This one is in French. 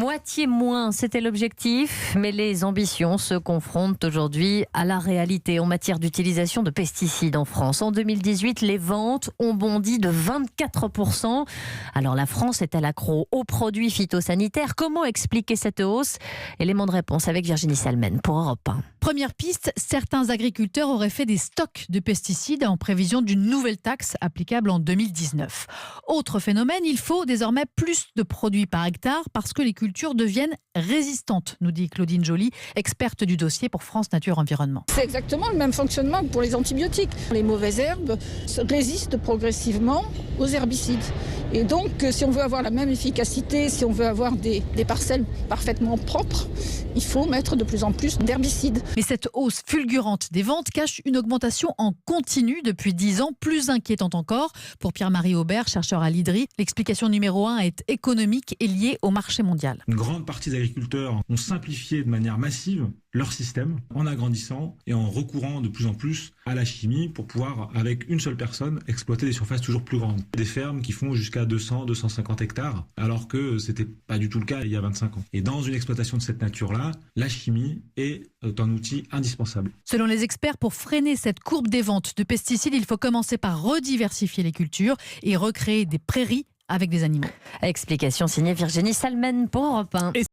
Moitié moins, c'était l'objectif, mais les ambitions se confrontent aujourd'hui à la réalité en matière d'utilisation de pesticides en France. En 2018, les ventes ont bondi de 24%. Alors la France est-elle accro aux produits phytosanitaires? Comment expliquer cette hausse? Élément de réponse avec Virginie Salmen pour Europe 1. Première piste, certains agriculteurs auraient fait des stocks de pesticides en prévision d'une nouvelle taxe applicable en 2019. Autre phénomène, il faut désormais plus de produits par hectare parce que les cultures deviennent résistantes, nous dit Claudine Joly, experte du dossier pour France Nature Environnement. C'est exactement le même fonctionnement que pour les antibiotiques. Les mauvaises herbes résistent progressivement aux herbicides. Et donc, si on veut avoir la même efficacité, si on veut avoir des parcelles parfaitement propres, il faut mettre de plus en plus d'herbicides. Mais cette hausse fulgurante des ventes cache une augmentation en continu depuis 10 ans, plus inquiétante encore. Pour Pierre-Marie Aubert, chercheur à l'IDRI, l'explication numéro 1 est économique et liée au marché mondial. Une grande partie des agriculteurs ont simplifié de manière massive leur système en agrandissant et en recourant de plus en plus à la chimie pour pouvoir, avec une seule personne, exploiter des surfaces toujours plus grandes. Des fermes qui font jusqu'à 200-250 hectares, alors que c'était pas du tout le cas il y a 25 ans. Et dans une exploitation de cette nature-là, la chimie est un outil indispensable. Selon les experts, pour freiner cette courbe des ventes de pesticides, il faut commencer par rediversifier les cultures et recréer des prairies avec des animaux. Explication signée Virginie Salmen pour Europe 1.